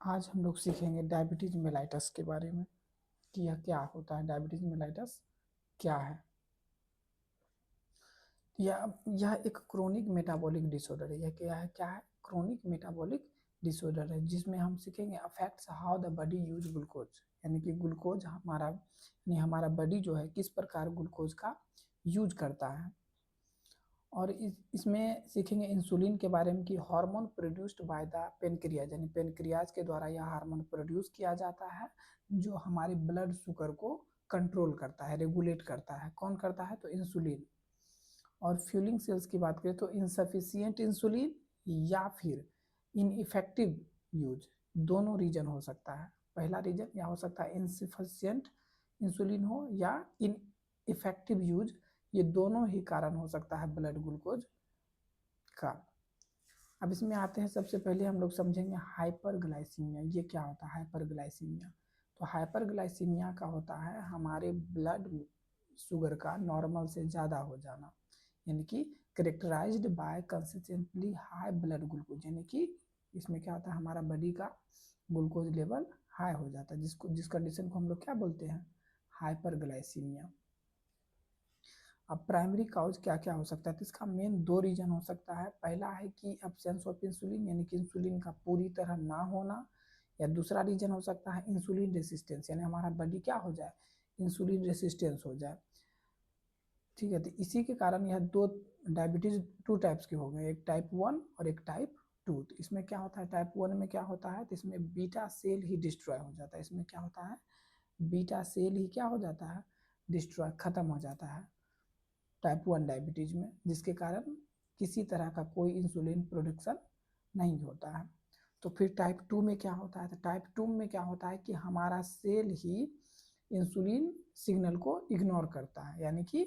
आज हम लोग सीखेंगे डायबिटीज मेलाइटस के बारे में कि यह क्या होता है। डायबिटीज मेलाइटस क्या है? यह एक क्रोनिक मेटाबॉलिक डिसऑर्डर है। यह क्या है? क्रोनिक मेटाबॉलिक डिसऑर्डर है, जिसमें हम सीखेंगे affects how the body use glucose, यानी कि ग्लूकोज हमारा बॉडी जो है किस प्रकार ग्लूकोज का यूज करता है। और इसमें सीखेंगे इंसुलिन के बारे में कि hormone produced by the pancreas, यानी पेनक्रियाज के द्वारा यह हार्मोन प्रोड्यूस किया जाता है जो हमारे ब्लड शुगर को कंट्रोल करता है, रेगुलेट करता है। कौन करता है? तो इंसुलिन। और फ्यूलिंग सेल्स की बात करें तो इनसफिशियंट इंसुलिन या फिर इनइफेक्टिव यूज, दोनों रीजन हो सकता है। पहला रीजन या हो सकता है इनसफिशियंट इंसुलिन हो या इन इफेक्टिव यूज, ये दोनों ही कारण हो सकता है ब्लड ग्लूकोज का। अब इसमें आते हैं, सबसे पहले हम लोग समझेंगे हाइपरग्लाइसीमिया। ये क्या होता है हाइपरग्लाइसीमिया? तो हाइपरग्लाइसीमिया का होता है हमारे ब्लड शुगर का नॉर्मल से ज़्यादा हो जाना, यानी कि characterised by consistently high blood glucose, यानी कि इसमें क्या होता है हमारा बॉडी का ग्लूकोज लेवल हाई हो जाता है, जिस कंडीशन को हम लोग क्या बोलते हैं? हाइपरग्लाइसीमिया। अब प्राइमरी काउज क्या क्या हो सकता है? तो इसका मेन दो रीजन हो सकता है। पहला है कि एब्सेंस ऑफ इंसुलिन, यानी कि इंसुलिन का पूरी तरह ना होना, या दूसरा रीजन हो सकता है इंसुलिन रेसिस्टेंस, यानी हमारा बॉडी क्या हो जाए? इंसुलिन रेसिस्टेंस हो जाए। ठीक है, तो इसी के कारण यह दो डायबिटीज टू टाइप्स के हो गए, एक टाइप 1 और एक टाइप 2। तो इसमें क्या होता है? टाइप 1 में क्या होता है? तो इसमें बीटा सेल ही डिस्ट्रॉय हो जाता है। इसमें क्या होता है? बीटा सेल ही क्या हो जाता है? डिस्ट्रॉय, खत्म हो जाता है टाइप 1 डायबिटीज में, जिसके कारण किसी तरह का कोई इंसुलिन प्रोडक्शन नहीं होता है। तो फिर टाइप 2 में क्या होता है? तो टाइप 2 में क्या होता है कि हमारा सेल ही इंसुलिन सिग्नल को इग्नोर करता है, यानी कि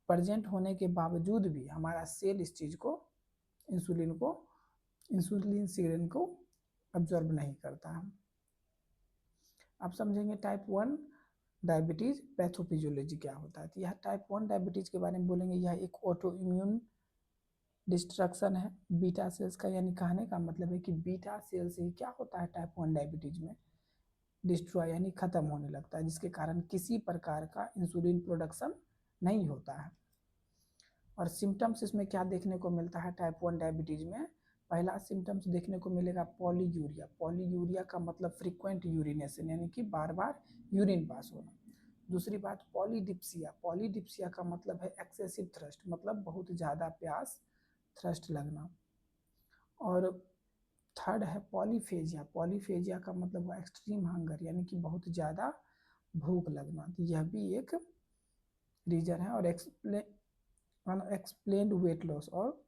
प्रेजेंट होने के बावजूद भी हमारा सेल इस चीज़ को, इंसुलिन सिग्नल को अब्जॉर्ब नहीं करता है। अब समझेंगे टाइप 1 डायबिटीज पैथोफिजियोलॉजी क्या होता है। तो यह टाइप 1 डायबिटीज के बारे में बोलेंगे। यह एक ऑटो इम्यून डिस्ट्रक्शन है बीटा सेल्स का, यानी कहने का मतलब है कि बीटा सेल से ही क्या होता है टाइप 1 डायबिटीज में? डिस्ट्रॉय, यानी खत्म होने लगता है, जिसके कारण किसी प्रकार का इंसुलिन प्रोडक्शन नहीं होता है। और सिम्टम्स इसमें क्या देखने को मिलता है टाइप 1 डायबिटीज में? पहला सिम्टम्स देखने को मिलेगा पॉलीयूरिया। पॉलीयूरिया का मतलब फ्रीक्वेंट यूरिनेशन, यानी कि बार बार यूरिन पास होना। दूसरी बात पॉलीडिप्सिया। पॉलीडिप्सिया का मतलब है एक्सेसिव थ्रस्ट, मतलब बहुत ज़्यादा प्यास, थ्रस्ट लगना। और थर्ड है पॉलीफेजिया। पॉलीफेजिया का मतलब हुआ एक्सट्रीम हंगर, यानी कि बहुत ज़्यादा भूख लगना। तो यह भी एक रीजन है। और अनएक्सप्लेन्ड वेट लॉस, और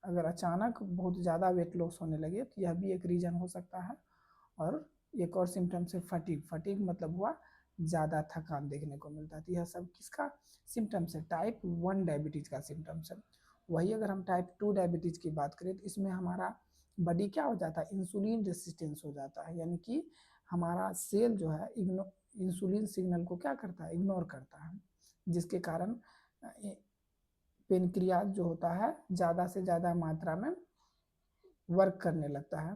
अगर अचानक बहुत ज़्यादा वेट लॉस होने लगे तो यह भी एक रीजन हो सकता है। और एक और सिम्टम्स है फटीग। फटीग मतलब हुआ ज़्यादा थकान देखने को मिलता है। तो यह सब किसका सिम्टम्स है? टाइप 1 डायबिटीज़ का सिम्टम्स है। वही अगर हम टाइप 2 डायबिटीज़ की बात करें तो इसमें हमारा बॉडी क्या हो जाता है? इंसुलिन रेसिस्टेंस हो जाता है, यानी कि हमारा सेल जो है इंसुलिन सिग्नल को क्या करता है? इग्नोर करता है, जिसके कारण पेनक्रियाज जो होता है ज़्यादा से ज़्यादा मात्रा में वर्क करने लगता है,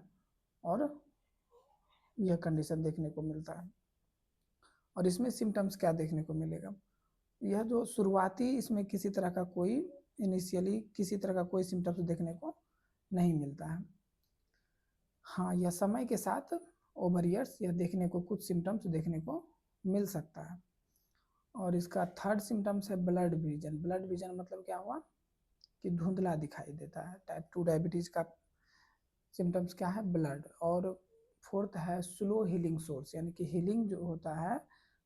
और यह कंडीशन देखने को मिलता है। और इसमें सिम्टम्स क्या देखने को मिलेगा? यह जो शुरुआती इसमें किसी तरह का कोई इनिशियली किसी तरह का कोई सिम्टम्स देखने को नहीं मिलता है। हाँ, यह समय के साथ ओवर ईयर्स यह देखने को कुछ सिम्टम्स देखने को मिल सकता है। और इसका थर्ड सिम्टम्स है ब्लड विजन। ब्लड विजन मतलब क्या हुआ? कि धुंधला दिखाई देता है। टाइप 2 डायबिटीज का सिम्टम्स क्या है? ब्लड। और फोर्थ है स्लो हीलिंग सोर्स, यानी कि हीलिंग जो होता है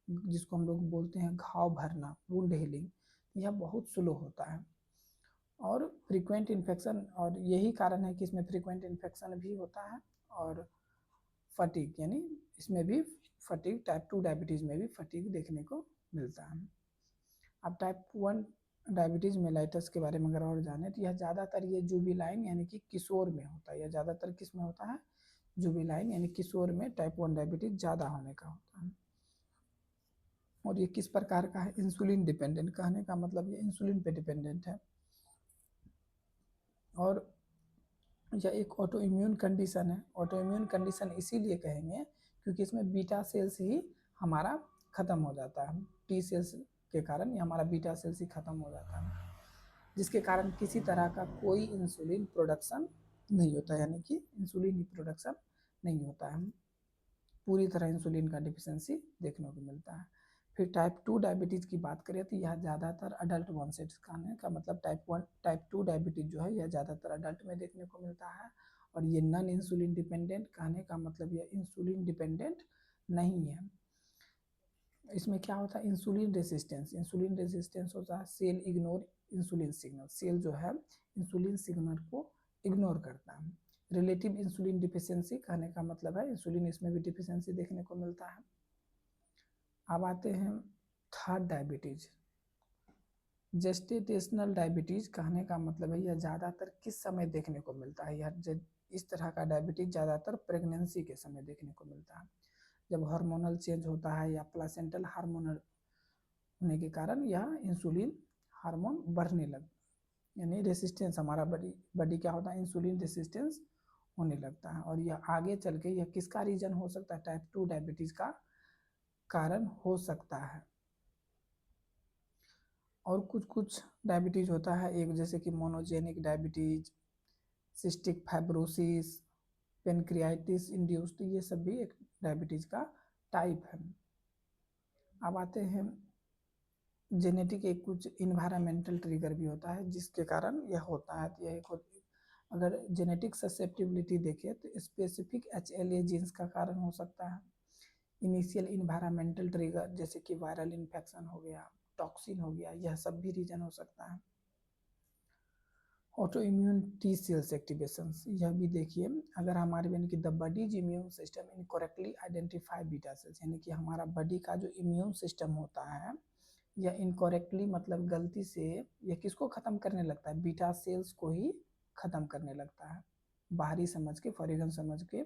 जिसको हम लोग बोलते हैं घाव भरना, वुंड हीलिंग, यह बहुत स्लो होता है। और फ्रीक्वेंट इन्फेक्शन, और यही कारण है कि इसमें फ्रीक्वेंट इन्फेक्शन भी होता है। और फटीग, यानी इसमें भी फटीग, टाइप 2 डायबिटीज़ में भी फटीग देखने को मिलता है। अब टाइप 1 डायबिटीज़ मेलाइटस के बारे में अगर और जाने तो यह ज़्यादातर ये जुबिलाइन यानी कि किशोर में होता है। यह ज़्यादातर किस में होता है? जुबिलाइन यानी किशोर में टाइप 1 डायबिटीज़ ज़्यादा होने का होता है। और ये किस प्रकार का है? Insulin dependent. कहने का मतलब ये इंसुलिन पे डिपेंडेंट है। और यह एक ऑटो इम्यून कंडीशन है। ऑटो इम्यून कंडीशन इसीलिए कहेंगे क्योंकि इसमें बीटा सेल्स ही हमारा ख़त्म हो जाता है। टी सेल्स के कारण ये हमारा बीटा सेल्स ही ख़त्म हो जाता है, जिसके कारण किसी तरह का कोई इंसुलिन प्रोडक्शन नहीं होता, यानी कि इंसुलिन ही प्रोडक्शन नहीं होता है। पूरी तरह इंसुलिन का डिफिशेंसी देखने को मिलता है। फिर टाइप 2 डायबिटीज़ की बात करें तो यह ज़्यादातर अडल्ट वंशज कहने का मतलब टाइप 2 डायबिटीज़ जो है यह ज़्यादातर अडल्ट में देखने को मिलता है। और ये नॉन इंसुलिन डिपेंडेंट कहने का मतलब यह इंसुलिन डिपेंडेंट नहीं है। इसमें क्या होता है, इंसुलिन रेजिस्टेंस होता है। Cell ignore insulin signal, cell जो है इंसुलिन सिग्नल को इग्नोर करता है। रिलेटिव इंसुलिन डिफिशियंसी कहने का मतलब है इंसुलिन इसमें भी डिफिशियंसी देखने को मिलता है। अब आते हैं थर्ड डायबिटीज, जेस्टेशनल डायबिटीज कहने का मतलब है यह ज़्यादातर किस समय देखने को मिलता है। यह इस तरह का डायबिटीज ज़्यादातर प्रेगनेंसी के समय देखने को मिलता है, जब हार्मोनल चेंज होता है या प्लासेंटल हार्मोनल होने के कारण यह इंसुलिन हार्मोन बढ़ने लग, यानी रेसिस्टेंस हमारा बॉडी क्या होता है, इंसुलिन रेसिस्टेंस होने लगता है। और यह आगे चल के यह किसका रीजन हो सकता है, टाइप 2 डायबिटीज़ का कारण हो सकता है। और कुछ कुछ डायबिटीज़ होता है, एक जैसे कि monogenic diabetes, cystic fibrosis, pancreatitis induced, ये सब भी एक डायबिटीज़ का टाइप है। अब आते हैं जेनेटिक, एक कुछ इन्वायरमेंटल ट्रिगर भी होता है जिसके कारण यह होता है। यह एक अगर जेनेटिक ससेप्टिबिलिटी देखें तो स्पेसिफिक HLA जीन्स का कारण हो सकता है। इनिशियल इन्वायरमेंटल ट्रिगर जैसे कि वायरल इन्फेक्शन हो गया, टॉक्सिन हो गया, यह सब भी रीजन हो सकता है। Auto immune T cells activation, यह भी देखिए अगर हमारे यानी कि the bodies immune system incorrectly identify beta cells, यानी कि हमारा बॉडी का जो इम्यून सिस्टम होता है यह इनकरेक्टली मतलब गलती से यह किसको ख़त्म करने लगता है, बीटा सेल्स को ही ख़त्म करने लगता है। बाहरी समझ के, फॉरेगन समझ के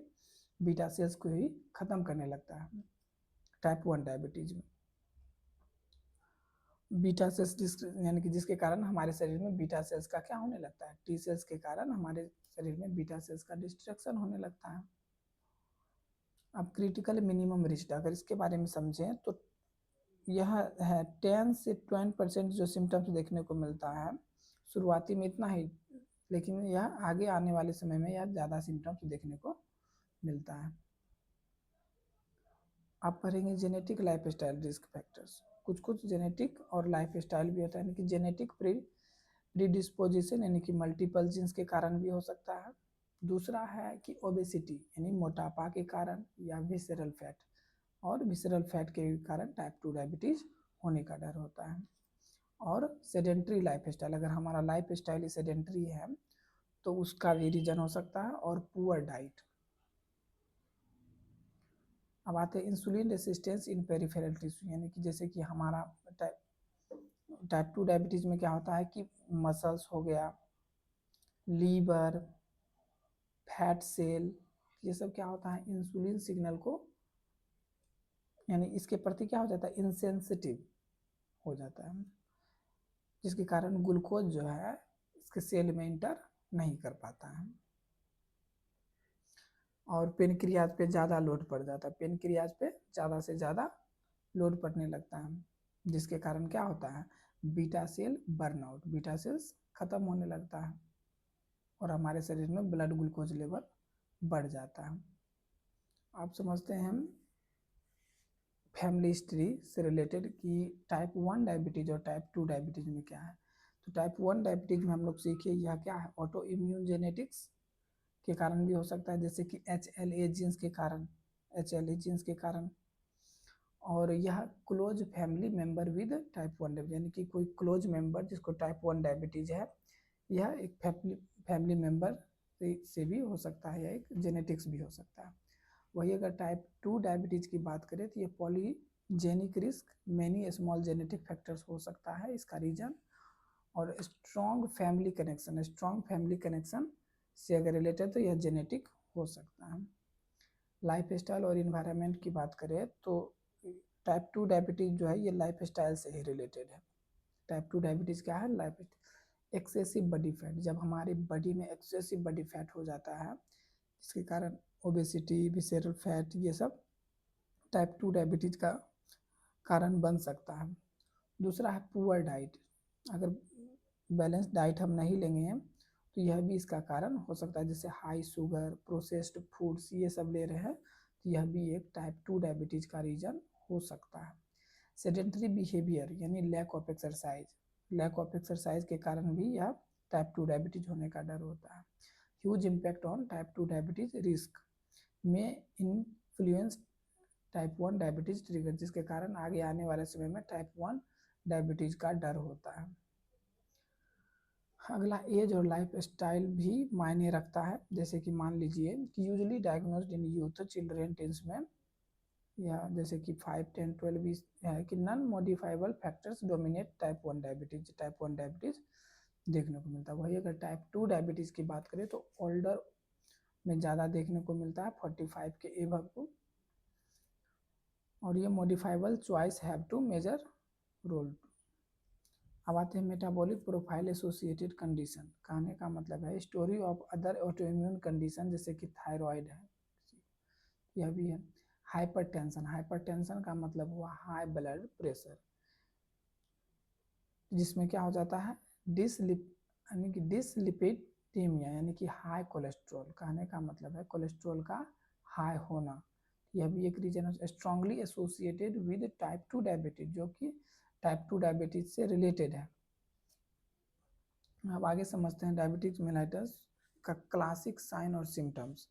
बीटा सेल्स को ही ख़त्म करने लगता है। टाइप 1 डायबिटीज में बीटा सेल्स यानी कि जिसके कारण हमारे शरीर में बीटा सेल्स का क्या होने लगता है, टी सेल्स के कारण हमारे शरीर में बीटा सेल्स का डिस्ट्रक्शन होने लगता है। अब क्रिटिकल मिनिमम रिस्क, अगर इसके बारे में समझें तो यह है 10 से 20% जो सिम्टम्स देखने को मिलता है शुरुआती में इतना ही, लेकिन यह आगे आने वाले समय में यह ज़्यादा सिम्टम्स देखने को मिलता है। आप पढ़ेंगे genetic life style risk factors, कुछ कुछ जेनेटिक और लाइफ स्टाइल भी होता है, यानी कि जेनेटिक प्रीडिस्पोजिशन यानी कि मल्टीपल जीन्स के कारण भी हो सकता है। दूसरा है कि ओबेसिटी यानी मोटापा के कारण, या विसरल फैट, और विसरल फैट के कारण टाइप 2 डायबिटीज़ होने का डर होता है। और सेडेंट्री लाइफ स्टाइल, अगर हमारा लाइफ स्टाइल सेडेंट्री है तो उसका भी रीजन हो सकता है। और पुअर डाइट। अब आते हैं इंसुलिन रेसिस्टेंस इन पेरिफेरल टिश्यू, यानी कि जैसे कि हमारा टाइप 2 डायबिटीज़ में क्या होता है कि मसल्स हो गया, लीवर, फैट सेल, ये सब क्या होता है इंसुलिन सिग्नल को, यानी इसके प्रति क्या हो जाता है, इनसेंसिटिव हो जाता है, जिसके कारण ग्लूकोज जो है इसके सेल में इंटर नहीं कर पाता है और पेनक्रियाज पे ज़्यादा लोड पड़ जाता है। पेनक्रियाज पे ज़्यादा से ज़्यादा लोड पड़ने लगता है, जिसके कारण क्या होता है, beta cell burnout, beta cells ख़त्म होने लगता है और हमारे शरीर में ब्लड ग्लूकोज लेवल बढ़ जाता है। आप समझते हैं हम फैमिली हिस्ट्री से रिलेटेड कि टाइप 1 डायबिटीज़ और टाइप 2 डायबिटीज़ में क्या है। तो टाइप 1 डायबिटीज़ में हम लोग सीखिए यह क्या है, ऑटो इम्यून जेनेटिक्स के कारण भी हो सकता है, जैसे कि HLA जीन्स के कारण, HLA जीन्स के कारण। और यह close family member with type 1 diabetes, यानी कि कोई क्लोज मेंबर जिसको टाइप 1 डायबिटीज है, यह एक फैमिली मेंबर से भी हो सकता है, या एक जेनेटिक्स भी हो सकता है। वही अगर टाइप 2 डायबिटीज की बात करें तो ये polygenic risk, many small genetic factors हो सकता है इसका रीजन। और स्ट्रॉन्ग फैमिली कनेक्शन से अगर रिलेटेड तो यह जेनेटिक हो सकता है। लाइफ स्टाइल और इन्वायरमेंट की बात करें तो टाइप 2 डायबिटीज़ जो है ये लाइफ स्टाइल से ही रिलेटेड है। टाइप 2 डायबिटीज़ क्या है, लाइफ एक्सेसिव बॉडी फैट, जब हमारी बॉडी में एक्सेसिव बॉडी फैट हो जाता है जिसके कारण ओबेसिटी, विसेरल फैट, ये सब टाइप 2 डायबिटीज का कारण बन सकता है। दूसरा है पुअर डाइट, अगर बैलेंस डाइट हम नहीं लेंगे तो यह भी इसका कारण हो सकता है। जैसे हाई शुगर, प्रोसेस्ड फूड्स, ये सब ले रहे हैं तो यह भी एक टाइप 2 डायबिटीज का रीजन हो सकता है। सेडेंटरी बिहेवियर यानी lack of exercise, lack of exercise के कारण भी यह टाइप 2 डायबिटीज होने का डर होता है। Huge impact on type 2 diabetes risk में इन्फ्लुएंस टाइप 1 डायबिटीज ट्रिगर, जिसके कारण आगे आने वाले समय में टाइप 1 डायबिटीज का डर होता है। अगला एज और लाइफ स्टाइल भी मायने रखता है। जैसे कि मान लीजिए कि usually diagnosed in youth, children, teens में, या जैसे कि 5, 10, 12 है कि non modifiable factors dominate type 1 diabetes, type 1 diabetes देखने को मिलता है। वही अगर टाइप 2 डायबिटीज की बात करें तो ओल्डर में ज़्यादा देखने को मिलता है, 45 के एबव को, और ये modifiable choice have two major role. अब आते हैं मेटाबॉलिक प्रोफाइल एसोसिएटेड कंडीशन, कहने का मतलब है story of other autoimmune condition, जैसे कि थायराइड है, यह भी है। हाइपरटेंशन, हाइपरटेंशन का मतलब हुआ हाई ब्लड प्रेशर, जिसमें क्या हो जाता है यानी कि डिसलिपिडीमिया यानी कि हाई कोलेस्ट्रॉल, कहने का मतलब है कोलेस्ट्रॉल का हाई होना, यह भी एक रीजन है। Strongly associated with type 2 diabetes, जो कि टाइप 2 डायबिटीज से रिलेटेड है। अब आगे समझते हैं डायबिटीज मेलाइटस का क्लासिक साइन और सिम्टम्स।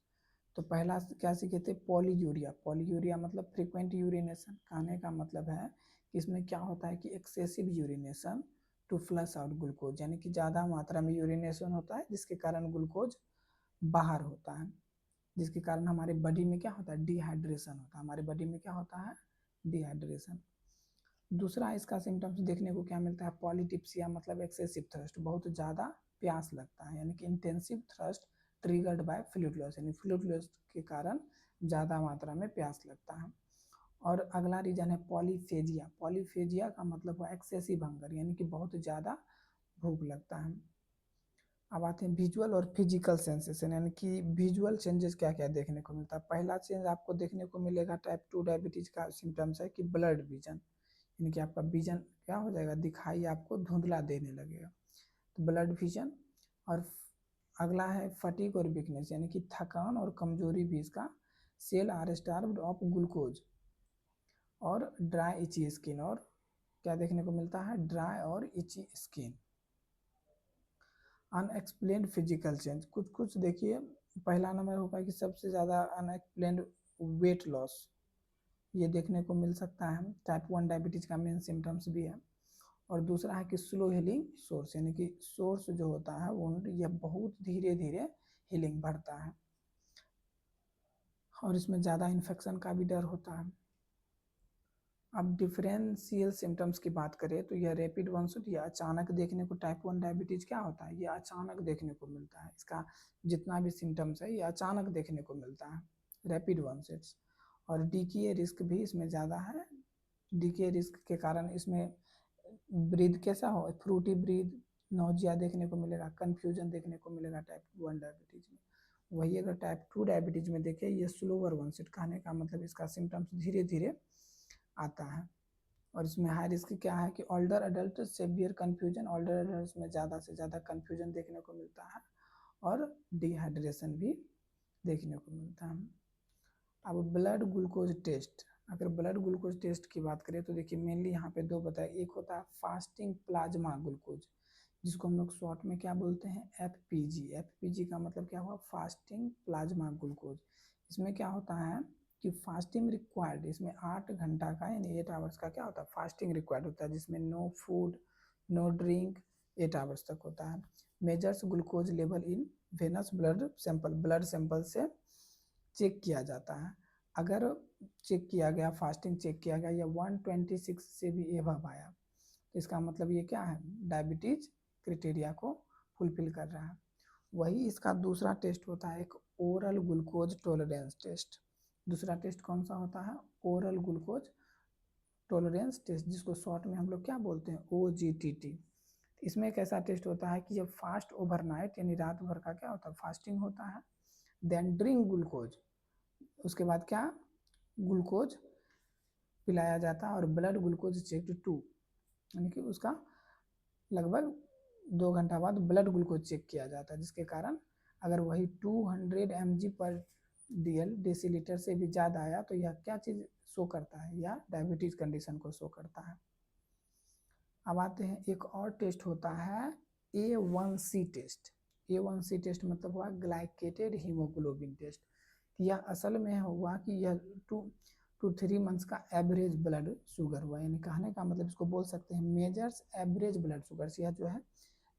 तो पहला क्या सीखे थे, पॉलीयूरिया, पॉलीयूरिया मतलब फ्रीक्वेंट यूरिनेशन, कहने का मतलब है कि इसमें क्या होता है कि excessive urination to flush out glucose, यानी कि ज़्यादा मात्रा में यूरिनेशन होता है जिसके कारण ग्लूकोज बाहर होता है, जिसके कारण हमारे बॉडी में क्या होता है, डिहाइड्रेशन होता है, हमारे बॉडी में क्या होता है, डिहाइड्रेशन। दूसरा इसका सिम्टम्स देखने को क्या मिलता है, पॉलीटिप्सिया मतलब एक्सेसिव थर्स्ट, बहुत ज़्यादा प्यास लगता है, यानी कि intensive thirst triggered by fluid loss, यानी फ्लूइड लॉस के कारण ज़्यादा मात्रा में प्यास लगता है। और अगला रीजन है पॉलीफेजिया, पॉलीफेजिया का मतलब हुआ एक्सेसिव हंगर, यानी कि बहुत ज़्यादा भूख लगता है। अब आते हैं विजुअल और फिजिकल सेंसेशन, यानी कि विजुअल चेंजेस क्या क्या देखने को मिलता है। पहला चेंज आपको देखने को मिलेगा टाइप 2 डायबिटीज का सिम्टम्स है कि ब्लड विजन, यानी कि आपका विजन क्या हो जाएगा, दिखाई आपको धुंधला देने लगेगा, तो ब्लड विजन। और अगला है फटीग और वीकनेस, यानी कि थकान और कमजोरी भी इसका। Cell are starved of glucose और ड्राई इची स्किन, और क्या देखने को मिलता है, ड्राई और itchy skin. Unexplained physical change, कुछ कुछ देखिए, पहला नंबर होगा कि सबसे ज़्यादा अनएक्सप्लेन्ड वेट लॉस, ये देखने को मिल सकता है, टाइप 1 डायबिटीज का मेन सिम्टम्स भी है। और दूसरा है कि स्लो हीलिंग सोर्स, यानी कि सोर्स जो होता है वो यह बहुत धीरे धीरे हीलिंग बढ़ता है, और इसमें ज़्यादा इन्फेक्शन का भी डर होता है। अब डिफरेंशियल सिम्टम्स की बात करें तो यह रैपिड वनसेट या अचानक देखने को, टाइप 1 डायबिटीज क्या होता है, ये अचानक देखने को मिलता है, इसका जितना भी सिम्टम्स है ये अचानक देखने को मिलता है, रैपिड वनसेट्स। और डीके रिस्क भी इसमें ज़्यादा है, डीके रिस्क के कारण इसमें ब्रीद कैसा हो, फ्रूटी ब्रीद, नौजिया देखने को मिलेगा, कन्फ्यूजन देखने को मिलेगा टाइप 1 डायबिटीज में। वही अगर टाइप 2 डायबिटीज में देखें, ये स्लोअर वनसेट, कहने का मतलब इसका सिम्टम्स धीरे धीरे आता है। और इसमें हाई रिस्क क्या है कि older adult severe confusion, older adult में ज़्यादा से ज़्यादा कन्फ्यूजन देखने को मिलता है, और डिहाइड्रेशन भी देखने को मिलता है। अब ब्लड ग्लूकोज टेस्ट, अगर ब्लड ग्लूकोज टेस्ट की बात करें तो देखिए मेनली यहाँ पे दो बताए, एक होता है फास्टिंग प्लाज्मा ग्लूकोज, जिसको हम लोग शॉर्ट में क्या बोलते हैं, एफपीजी। एफपीजी का मतलब क्या हुआ, फास्टिंग प्लाज्मा ग्लूकोज। इसमें क्या होता है कि फास्टिंग रिक्वायर्ड, इसमें 8 घंटा का यानी 8 आवर्स का क्या होता है, फास्टिंग रिक्वायर्ड होता है, जिसमें no food no drink 8 hours तक होता है। Measures glucose level in venous blood sample, blood sample से चेक किया जाता है। अगर चेक किया गया, फास्टिंग चेक किया गया, या 126 से भी एबव आया तो इसका मतलब ये क्या है, डायबिटीज क्राइटेरिया को फुलफिल कर रहा है। वही इसका दूसरा टेस्ट होता है एक ओरल ग्लूकोज टॉलरेंस टेस्ट। दूसरा टेस्ट कौन सा होता है, ओरल ग्लूकोज टॉलरेंस टेस्ट, जिसको शॉर्ट में हम लोग क्या बोलते हैं, OGTT। इसमें एक ऐसा टेस्ट होता है कि जब फास्ट ओवरनाइट यानी रात भर का क्या होता है, फास्टिंग होता है, देन ड्रिंक ग्लूकोज, उसके बाद क्या, ग्लूकोज पिलाया जाता है और ब्लड ग्लूकोज चेक टू, यानी कि उसका लगभग 2 घंटा बाद ब्लड ग्लूकोज चेक किया जाता है, जिसके कारण अगर वही 200 mg/dl डेसीलीटर से भी ज़्यादा आया तो यह क्या चीज़ शो करता है, या डायबिटीज़ कंडीशन को शो करता है। अब आते हैं, एक और टेस्ट होता है A1C टेस्ट। A1C टेस्ट मतलब हुआ ग्लाइकेटेड हीमोग्लोबिन टेस्ट। यह असल में हुआ कि यह 2 to 3 मंथ्स का एवरेज ब्लड शुगर हुआ, यानी कहने का मतलब इसको बोल सकते हैं मेजर्स एवरेज ब्लड शुगर। यह जो है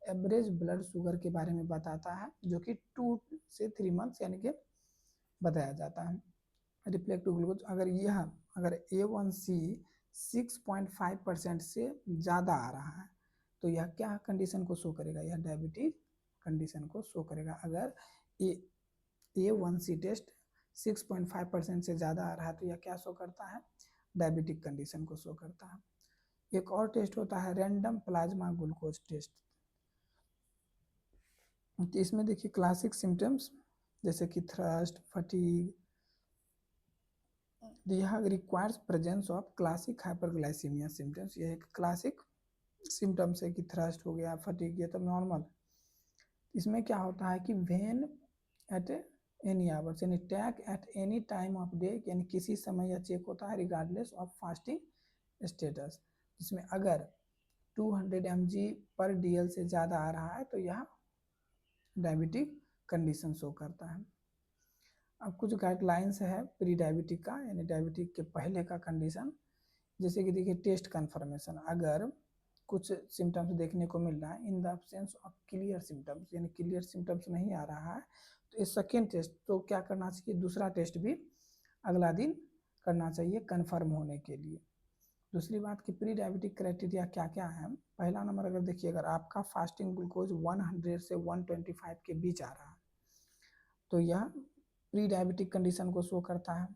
एवरेज ब्लड शुगर के बारे में बताता है, जो कि 2 से 3 मंथ्स यानी कि बताया जाता है। रिफ्लेक्टिव ग्लूकोज अगर A1C 6.5% से ज़्यादा आ रहा है तो यह क्या कंडीशन को शो करेगा, यह डायबिटीज कंडीशन को शो करेगा। अगर A1C टेस्ट 6.5% से ज़्यादा आ रहा है तो यह क्या शो करता है, डायबिटिक कंडीशन को शो करता है। एक और टेस्ट होता है रैंडम प्लाज्मा ग्लूकोज टेस्ट। तो इसमें देखिए क्लासिक सिम्टम्स जैसे कि थ्रस्ट, फटीग, यह requires presence of classic hyperglycaemia symptoms. यह एक क्लासिक सिम्टम्स है कि थ्रस्ट हो गया, फटीग, ये तो नॉर्मल। इसमें क्या होता है कि वेन एट एनी आवर्स यानी tag at any time of day, यानी किसी समय यह चेक होता है रिगार्डलेस ऑफ फास्टिंग स्टेटस। जिसमें अगर 200 mg/dl से ज़्यादा आ रहा है तो यह डायबिटिक कंडीशन शो करता है। अब कुछ गाइडलाइंस है प्री डायबिटिक का, यानी डायबिटिक के पहले का कंडीशन। जैसे कि देखिए टेस्ट कन्फर्मेशन, अगर कुछ सिम्टम्स देखने को मिल रहा है in the absence of clear symptoms, यानी क्लियर सिम्टम्स नहीं आ रहा है तो ये सेकेंड टेस्ट तो क्या करना चाहिए, दूसरा टेस्ट भी अगला दिन करना चाहिए कन्फर्म होने के लिए। दूसरी बात कि प्री डायबिटिक क्राइटेरिया क्या क्या है। पहला नंबर अगर देखिए, अगर आपका फास्टिंग ग्लूकोज 100 से 125 के बीच आ रहा है तो यह प्री डायबिटिक कंडीशन को शो करता है।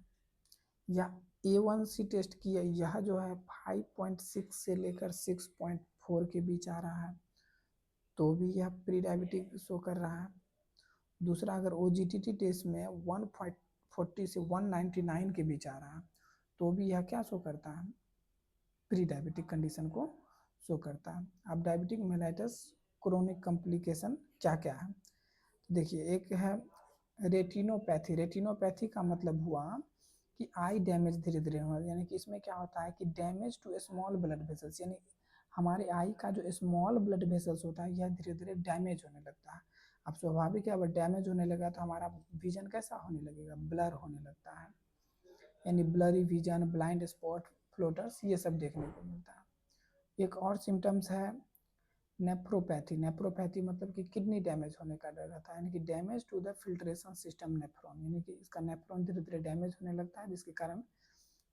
या A1C टेस्ट की यह जो है 5.6 से लेकर 6.4 के बीच आ रहा है तो भी यह प्री डायबिटिक शो कर रहा है। दूसरा, अगर OGTT टेस्ट में 140 से 199 के बीच आ रहा है तो भी यह क्या शो करता है, प्री डायबिटिक कंडीशन को शो करता है। अब डायबिटिक मेलाइटस क्रोनिक कॉम्प्लिकेशन क्या क्या है, देखिए एक है रेटिनोपैथी। रेटिनोपैथी का मतलब हुआ कि आई डैमेज धीरे धीरे होगा, यानी कि इसमें क्या होता है कि damage to small blood vessels, यानी हमारे आई का जो स्मॉल ब्लड वेसल्स होता है यह धीरे धीरे डैमेज होने लगता है। अब स्वाभाविक है, अब डैमेज होने लगा तो हमारा विजन कैसा होने लगेगा, ब्लर होने लगता है, यानी blurry vision, blind spot, floaters, ये सब देखने को मिलता है। एक और सिम्टम्स है नेफ्रोपैथी। नेफ्रोपैथी मतलब कि किडनी डैमेज होने का डर रहता है, यानी कि damage to the filtration system nephron, यानी कि इसका नेफ्रॉन धीरे धीरे डैमेज होने लगता है जिसके कारण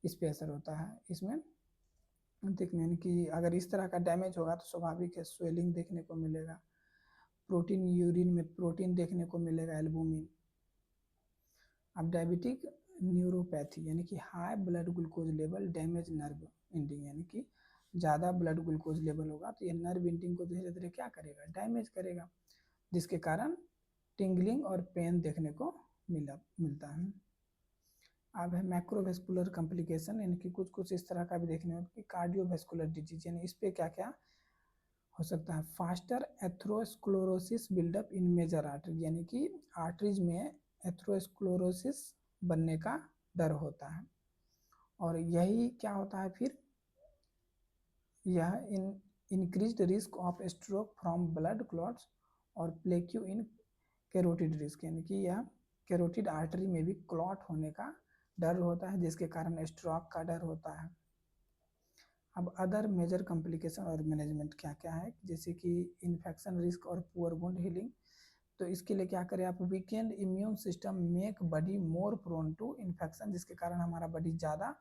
इस पे असर होता है। इसमें देखने, यानी कि अगर इस तरह का डैमेज होगा तो स्वाभाविक है स्वेलिंग देखने को मिलेगा, प्रोटीन, यूरिन में प्रोटीन देखने को मिलेगा, एल्बुमिन। अब डायबिटिक न्यूरोपैथी, यानी कि high blood glucose level damage nerve ending, यानी कि ज़्यादा ब्लड ग्लूकोज लेवल होगा तो ये नर्व एंडिंग को धीरे धीरे क्या करेगा, डैमेज करेगा, जिसके कारण टिंगलिंग और पेन देखने को मिलता है। अब है मैक्रोवेस्कुलर कॉम्प्लिकेशन, यानी कि कुछ कुछ इस तरह का भी देखने में कि कार्डियोवेस्कुलर डिजीज, यानी इस पे क्या क्या हो सकता है, फास्टर एथरोस्क्लेरोसिस बिल्डअप इन मेजर आर्टरी, यानी कि आर्टरीज में एथरोस्क्लेरोसिस बनने का डर होता है। और यही क्या होता है फिर, यह increased risk of stroke from blood clots और प्लेक्यू इन कैरोटिड रिस्क, यानी कि यह कैरोटिड आर्टरी में भी क्लॉट होने का डर होता है जिसके कारण स्ट्रोक का डर होता है। अब अदर मेजर कॉम्प्लिकेशन और मैनेजमेंट क्या क्या है, जैसे कि इन्फेक्शन रिस्क और पुअर वुंड हीलिंग। तो इसके लिए क्या करें आप, weakened immune system make body more prone to infection, जिसके कारण हमारा बॉडी ज़्यादा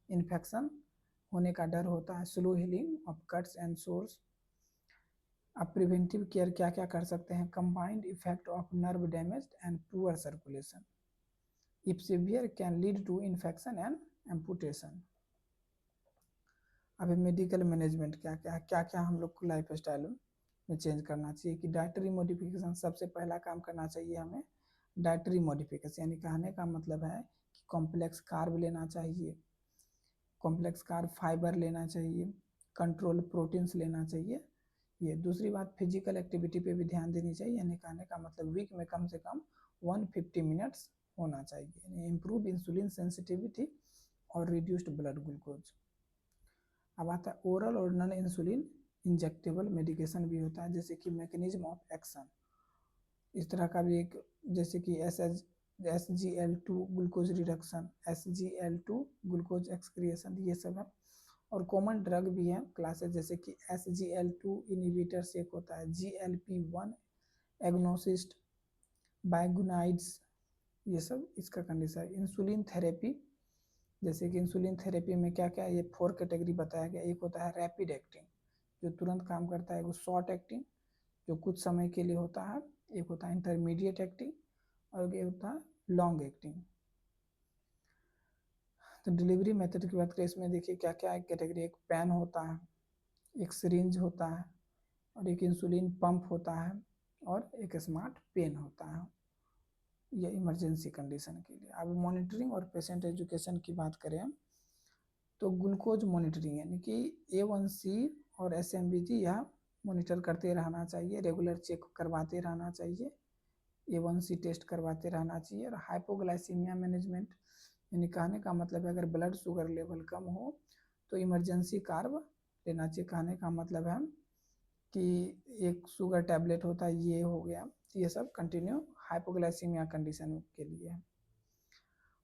इन्फेक्शन होने का डर होता है। Slow healing of cuts and sores. अब प्रिवेंटिव केयर क्या क्या कर सकते हैं, combined effect of nerve damage and poor circulation, if severe can lead to infection and amputation. अभी मेडिकल मैनेजमेंट क्या क्या है, क्या क्या हम लोग को लाइफ स्टाइल में चेंज करना चाहिए कि डाइटरी मॉडिफिकेशन सबसे पहला काम करना चाहिए हमें डाइटरी मॉडिफिकेशन, यानी कहने का मतलब है कि कॉम्प्लेक्स कार्ब लेना चाहिए, कॉम्प्लेक्स कार्ब फाइबर लेना चाहिए, कंट्रोल प्रोटीन्स लेना चाहिए। ये दूसरी बात फिजिकल एक्टिविटी पे भी ध्यान देनी चाहिए, यानी कहने का मतलब वीक में कम से कम 150 मिनट्स होना चाहिए। इम्प्रूव इंसुलिन सेंसिटिविटी और रिड्यूस्ड ब्लड ग्लूकोज। अब आता है ओरल और नॉन इंसुलिन इंजेक्टेबल मेडिकेशन भी होता है, जैसे कि मैकेनिज्म ऑफ एक्शन इस तरह का भी एक, जैसे कि SGL2 glucose reduction, SGL2 glucose excretion, ये सब है। और कॉमन ड्रग भी है क्लासेस, जैसे कि SGL2 इनहिबिटर से एक होता है, GLP-1 एग्नोसिस्ट, बाइगुनाइड्स, ये सब इसका कंडीशन है। इंसुलिन थेरेपी, जैसे कि इंसुलिन थेरेपी में क्या क्या है, ये 4 कैटेगरी बताया गया। एक होता है रैपिड एक्टिंग जो तुरंत काम करता है, वो शॉर्ट एक्टिंग जो कुछ समय के लिए होता है, एक होता है इंटरमीडिएट एक्टिंग और एक होता है लॉन्ग एक्टिंग। तो डिलीवरी मेथड की बात करें, इसमें देखिए क्या क्या है कैटेगरी, एक पेन होता है, एक सिरिंज होता है और एक इंसुलिन पंप होता है और एक स्मार्ट पेन होता है, ये इमरजेंसी कंडीशन के लिए। अब मॉनिटरिंग और पेशेंट एजुकेशन की बात करें तो ग्लूकोज मॉनिटरिंग यानी कि A1C और SMBG यह मॉनिटर करते रहना चाहिए, रेगुलर चेक करवाते रहना चाहिए, A1C टेस्ट करवाते रहना चाहिए। और हाइपोग्लाइसीमिया मैनेजमेंट, यानी कहने का मतलब है अगर ब्लड शुगर लेवल कम हो तो इमरजेंसी कार्ब लेना चाहिए। कहने का मतलब है कि एक शुगर टैबलेट होता है, ये हो गया, ये सब कंटिन्यू हाइपोग्लाइसीमिया कंडीशन के लिए है।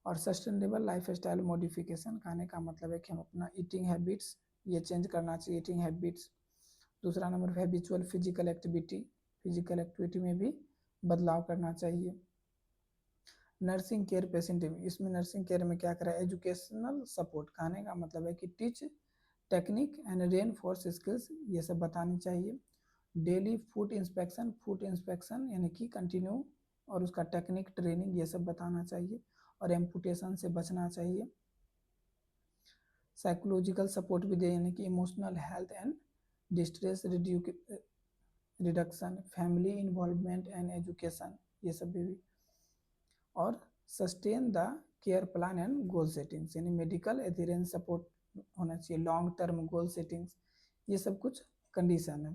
और सस्टेनेबल लाइफ स्टाइल मॉडिफिकेशन, कहने का मतलब है कि हम अपना ईटिंग हैबिट्स ये चेंज करना चाहिए, ईटिंग हैबिट्स। दूसरा number habitual physical activity, physical activity में भी बदलाव करना चाहिए। नर्सिंग केयर पेशेंट, इसमें नर्सिंग केयर में क्या करा, एजुकेशनल सपोर्ट, कहने का मतलब है कि teach technique and reinforce skills, ये सब बतानी चाहिए। डेली फूड इंस्पेक्शन यानी कि कंटिन्यू, और उसका टेक्निक ट्रेनिंग ये सब बताना चाहिए। और एम्पुटेशन से बचना चाहिए। साइकोलॉजिकल सपोर्ट भी दे, यानी कि emotional health and distress reduction, family involvement and education, ये सब भी। और sustain the care plan and goal settings, यानी मेडिकल एथेरेंस सपोर्ट होना चाहिए, लॉन्ग टर्म गोल सेटिंग्स, ये सब कुछ कंडीशन है।